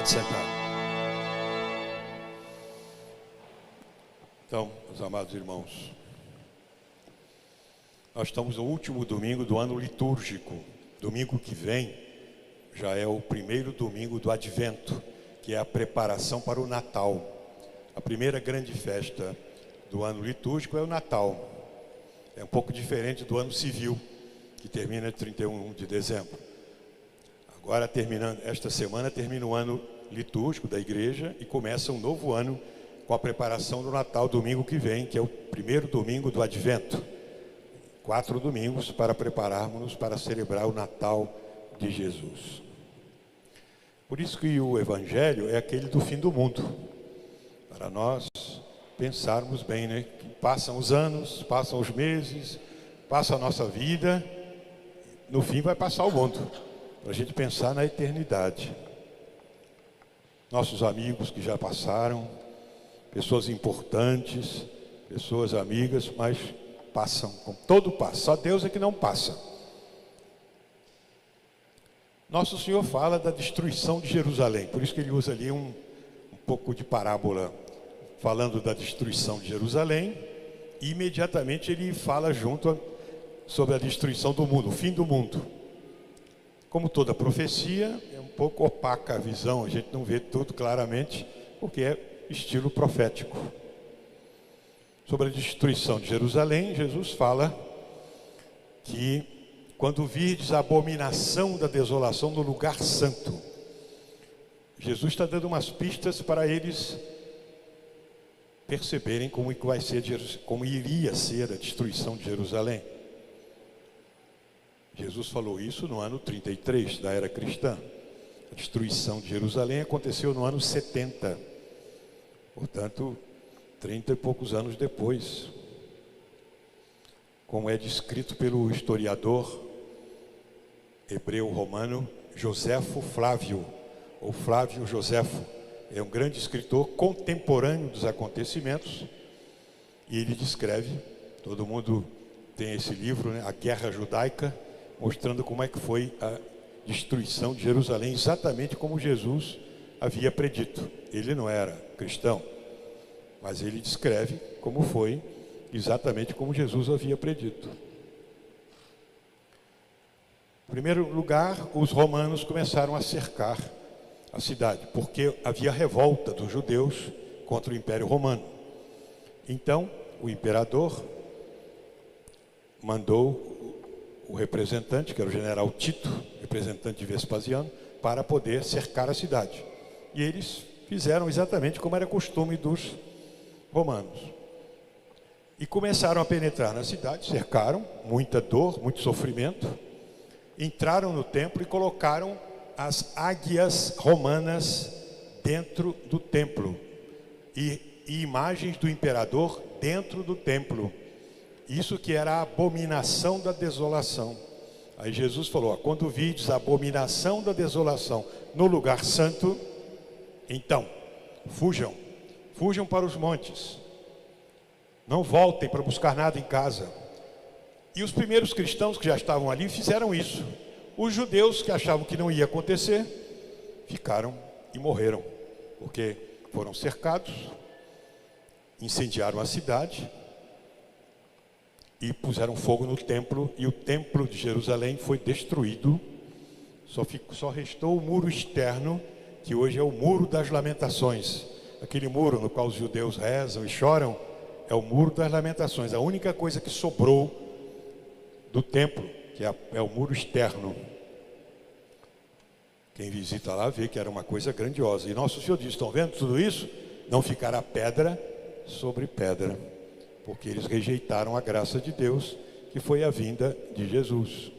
Pode sentar. Então, meus amados irmãos, nós estamos no último domingo do ano litúrgico. Domingo que vem já é o primeiro domingo do Advento, que é a preparação para o Natal. A primeira grande festa do ano litúrgico é o Natal. É um pouco diferente do ano civil, que termina 31 de dezembro. Agora, terminando, esta semana termina o ano litúrgico da igreja e começa um novo ano com a preparação do Natal, domingo que vem, que é o primeiro domingo do Advento. 4 domingos para prepararmos-nos para celebrar o Natal de Jesus. Por isso que o Evangelho é aquele do fim do mundo. Para nós pensarmos bem, né? Que passam os anos, passam os meses, passa a nossa vida, no fim vai passar o mundo. Para a gente pensar na eternidade. Nossos amigos que já passaram, pessoas importantes, pessoas amigas, mas passam, como todo passa, só Deus é que não passa. Nosso Senhor fala da destruição de Jerusalém, por isso que ele usa ali um pouco de parábola, falando da destruição de Jerusalém, e imediatamente ele fala sobre a destruição do mundo, o fim do mundo. Como toda profecia, é um pouco opaca a visão, a gente não vê tudo claramente, porque é estilo profético. Sobre a destruição de Jerusalém, Jesus fala que quando virdes a abominação da desolação no lugar santo, Jesus está dando umas pistas para eles perceberem como iria ser a destruição de Jerusalém. Jesus falou isso no ano 33 da era cristã. A destruição de Jerusalém aconteceu no ano 70. Portanto, 30 e poucos anos depois. Como é descrito pelo historiador hebreu-romano Joséfo Flávio, ou Flávio Joséfo. É um grande escritor contemporâneo dos acontecimentos. E ele descreve, todo mundo tem esse livro, né? A Guerra Judaica, mostrando como é que foi a destruição de Jerusalém, exatamente como Jesus havia predito. Ele não era cristão, mas ele descreve como foi, exatamente como Jesus havia predito. Em primeiro lugar, os romanos começaram a cercar a cidade, porque havia revolta dos judeus contra o Império Romano. Então, o imperador mandou o representante, que era o general Tito, representante de Vespasiano, para poder cercar a cidade. E eles fizeram exatamente como era costume dos romanos. E começaram a penetrar na cidade, cercaram, muita dor, muito sofrimento, entraram no templo e colocaram as águias romanas dentro do templo e imagens do imperador dentro do templo. Isso que era a abominação da desolação. Aí Jesus falou, quando vides a abominação da desolação no lugar santo, então, fujam para os montes, não voltem para buscar nada em casa. E os primeiros cristãos que já estavam ali fizeram isso. Os judeus que achavam que não ia acontecer, ficaram e morreram, porque foram cercados, incendiaram a cidade, e puseram fogo no templo, e o templo de Jerusalém foi destruído. Só restou o muro externo, que hoje é o Muro das Lamentações. Aquele muro no qual os judeus rezam e choram, é o Muro das Lamentações. A única coisa que sobrou do templo, que é o muro externo. Quem visita lá vê que era uma coisa grandiosa. E Nosso Senhor diz, estão vendo tudo isso? Não ficará pedra sobre pedra, porque eles rejeitaram a graça de Deus, que foi a vinda de Jesus.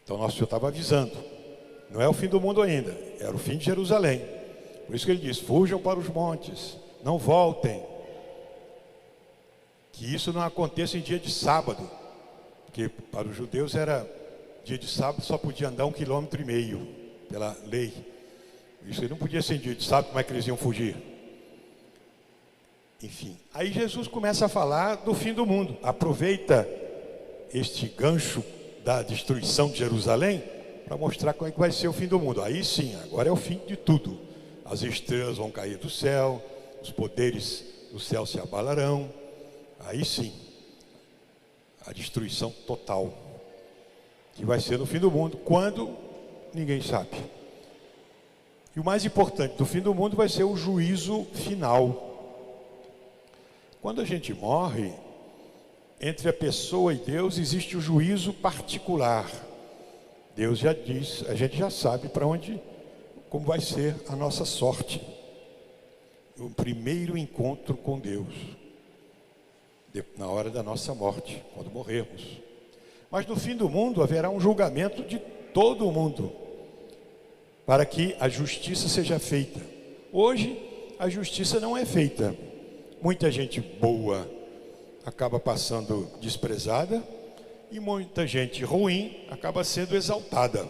Então Nosso Senhor estava avisando, não é o fim do mundo ainda, era o fim de Jerusalém. Por isso que ele diz, fujam para os montes, não voltem. Que isso não aconteça em dia de sábado, porque para os judeus era dia de sábado, só podia andar 1,5 km pela lei. Isso aí não podia ser em dia de sábado, como é que eles iam fugir? Enfim, aí Jesus começa a falar do fim do mundo. Aproveita este gancho da destruição de Jerusalém para mostrar como é que vai ser o fim do mundo. Aí sim, agora é o fim de tudo. As estrelas vão cair do céu, os poderes do céu se abalarão. Aí sim, a destruição total, que vai ser no fim do mundo, quando ninguém sabe. E o mais importante do fim do mundo vai ser o juízo final. Quando a gente morre, entre a pessoa e Deus existe o juízo particular. Deus já diz, a gente já sabe para onde, como vai ser a nossa sorte. O primeiro encontro com Deus, na hora da nossa morte, quando morrermos. Mas no fim do mundo haverá um julgamento de todo o mundo, para que a justiça seja feita. Hoje, a justiça não é feita. Muita gente boa acaba passando desprezada e muita gente ruim acaba sendo exaltada.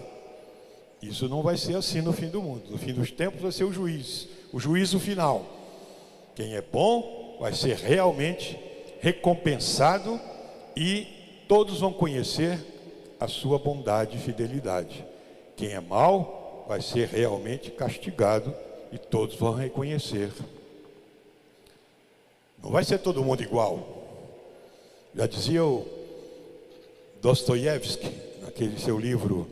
Isso não vai ser assim no fim do mundo. No fim dos tempos vai ser o juízo final. Quem é bom vai ser realmente recompensado e todos vão conhecer a sua bondade e fidelidade. Quem é mau vai ser realmente castigado e todos vão reconhecer. Não vai ser todo mundo igual. Já dizia o Dostoiévski, naquele seu livro,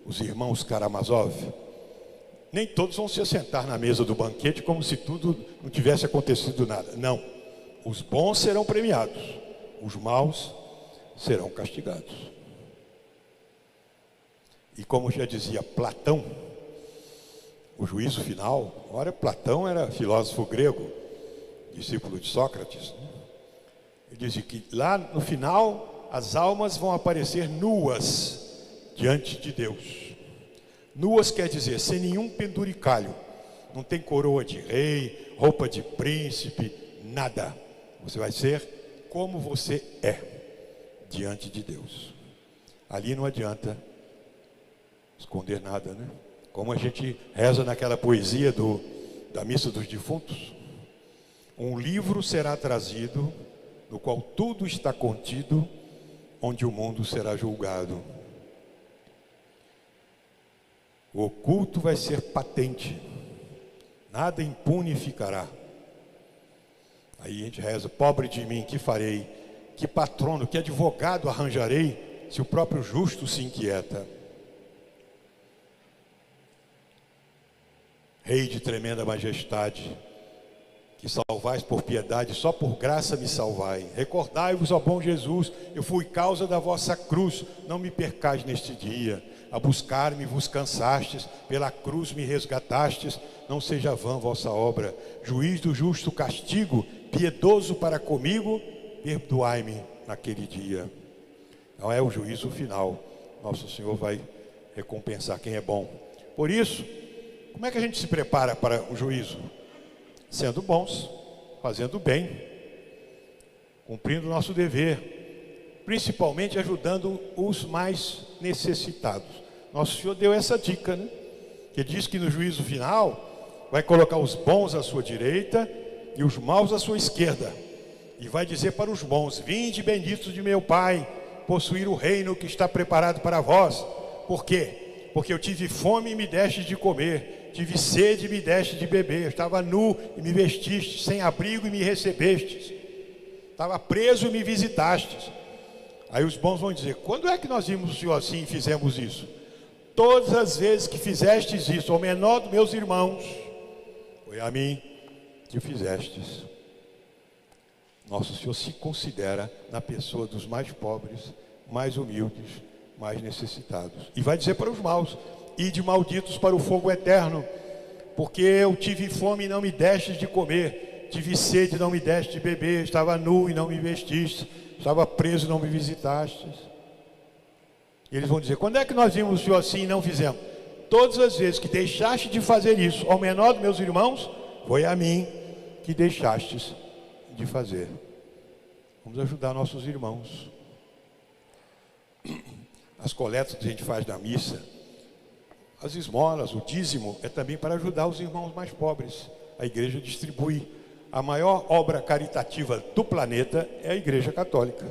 Os Irmãos Karamazov, nem todos vão se assentar na mesa do banquete como se tudo não tivesse acontecido nada. Não. Os bons serão premiados, os maus serão castigados. E como já dizia Platão, o juízo final, ora, Platão era filósofo grego, discípulo de Sócrates, né? Ele dizia que lá no final as almas vão aparecer nuas diante de Deus. Nuas quer dizer sem nenhum penduricalho, não tem coroa de rei, roupa de príncipe, nada. Você vai ser como você é diante de Deus. Ali não adianta esconder nada, né? Como a gente reza naquela poesia da missa dos defuntos. Um livro será trazido, no qual tudo está contido, onde o mundo será julgado. O oculto vai ser patente, nada impune ficará. Aí a gente reza, pobre de mim, que farei? Que patrono, que advogado arranjarei, se o próprio justo se inquieta? Rei de tremenda majestade, que salvais por piedade, só por graça me salvai. Recordai-vos, ó bom Jesus, eu fui causa da vossa cruz, não me percais neste dia. A buscar-me vos cansastes, pela cruz me resgatastes, não seja vã vossa obra. Juiz do justo castigo, piedoso para comigo, perdoai-me naquele dia. Não é o juízo final, nosso Senhor vai recompensar quem é bom. Por isso, como é que a gente se prepara para o juízo? Sendo bons, fazendo bem, cumprindo o nosso dever, principalmente ajudando os mais necessitados. Nosso Senhor deu essa dica, né? Que diz que no juízo final vai colocar os bons à sua direita e os maus à sua esquerda. E vai dizer para os bons: vinde benditos de meu Pai, possuir o reino que está preparado para vós. Por quê? Porque eu tive fome e me deste de comer, tive sede e me deste de beber, eu estava nu e me vestiste, sem abrigo e me recebestes, estava preso e me visitastes. Aí os bons vão dizer: quando é que nós vimos o Senhor assim e fizemos isso? Todas as vezes que fizestes isso ao menor dos meus irmãos, foi a mim que o fizestes. Nosso Senhor se considera na pessoa dos mais pobres, mais humildes, mais necessitados. E vai dizer para os maus: ide malditos para o fogo eterno, porque eu tive fome e não me destes de comer, tive sede e não me deste de beber, estava nu e não me vestiste, estava preso e não me visitastes. E eles vão dizer: quando é que nós vimos o Senhor assim e não fizemos? Todas as vezes que deixaste de fazer isso ao menor dos meus irmãos, foi a mim que deixastes de fazer. Vamos ajudar nossos irmãos. As coletas que a gente faz na missa, as esmolas, o dízimo, é também para ajudar os irmãos mais pobres. A igreja distribui. A maior obra caritativa do planeta é a Igreja Católica.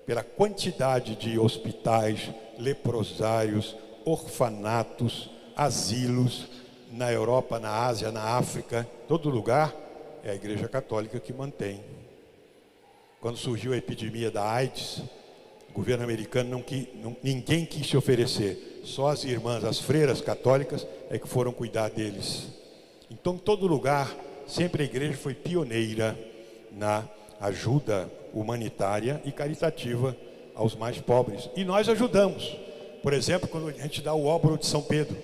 Pela quantidade de hospitais, leprosários, orfanatos, asilos, na Europa, na Ásia, na África, todo lugar é a Igreja Católica que mantém. Quando surgiu a epidemia da AIDS, o governo americano ninguém quis se oferecer, só as irmãs, as freiras católicas é que foram cuidar deles. Então, em todo lugar, sempre a igreja foi pioneira na ajuda humanitária e caritativa aos mais pobres. E nós ajudamos. Por exemplo, quando a gente dá o óbolo de São Pedro,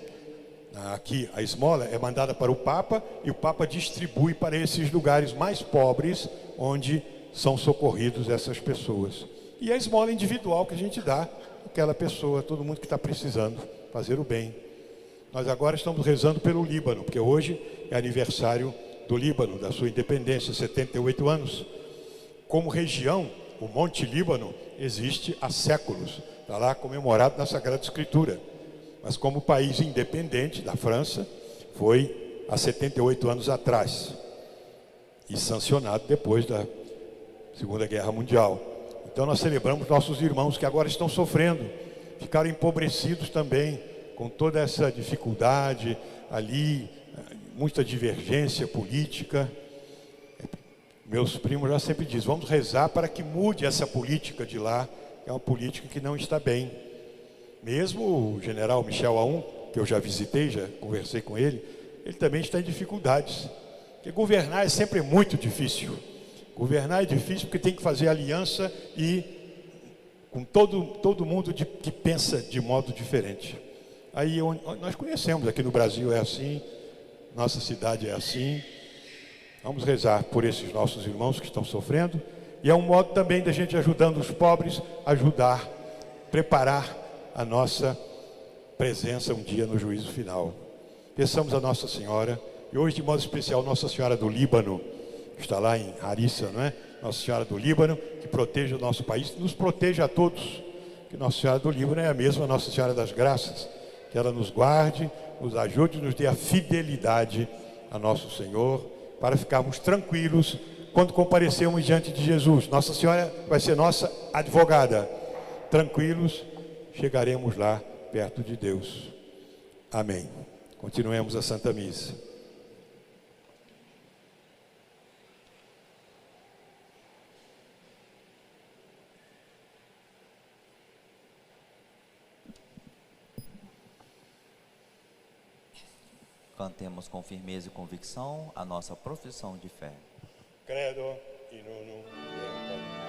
aqui a esmola é mandada para o Papa e o Papa distribui para esses lugares mais pobres onde são socorridos essas pessoas. E a esmola individual que a gente dá àquela pessoa, todo mundo que está precisando fazer o bem. Nós agora estamos rezando pelo Líbano, porque hoje é aniversário do Líbano, da sua independência, 78 anos. Como região, o Monte Líbano existe há séculos, está lá comemorado na Sagrada Escritura. Mas como país independente da França, foi há 78 anos atrás, e sancionado depois da Segunda Guerra Mundial. Então nós celebramos nossos irmãos que agora estão sofrendo, ficaram empobrecidos também, com toda essa dificuldade ali, muita divergência política. Meus primos já sempre dizem, vamos rezar para que mude essa política de lá, é uma política que não está bem. Mesmo o general Michel Aoun, que eu já visitei, já conversei com ele também está em dificuldades. Porque governar é sempre muito difícil. Governar é difícil porque tem que fazer aliança e com todo mundo que pensa de modo diferente. Aí nós conhecemos, aqui no Brasil é assim, nossa cidade é assim. Vamos rezar por esses nossos irmãos que estão sofrendo. E é um modo também da gente ajudando os pobres, ajudar, preparar a nossa presença um dia no juízo final. Peçamos a Nossa Senhora, e hoje de modo especial Nossa Senhora do Líbano, que está lá em Harissa, não é? Nossa Senhora do Líbano, que proteja o nosso país, nos proteja a todos. Que Nossa Senhora do Líbano é a mesma Nossa Senhora das Graças, que ela nos guarde, nos ajude, nos dê a fidelidade a nosso Senhor, para ficarmos tranquilos quando comparecermos diante de Jesus. Nossa Senhora vai ser nossa advogada. Tranquilos, chegaremos lá perto de Deus. Amém. Continuemos a Santa Missa. Cantemos com firmeza e convicção a nossa profissão de fé. Credo in unum Deum Patrem.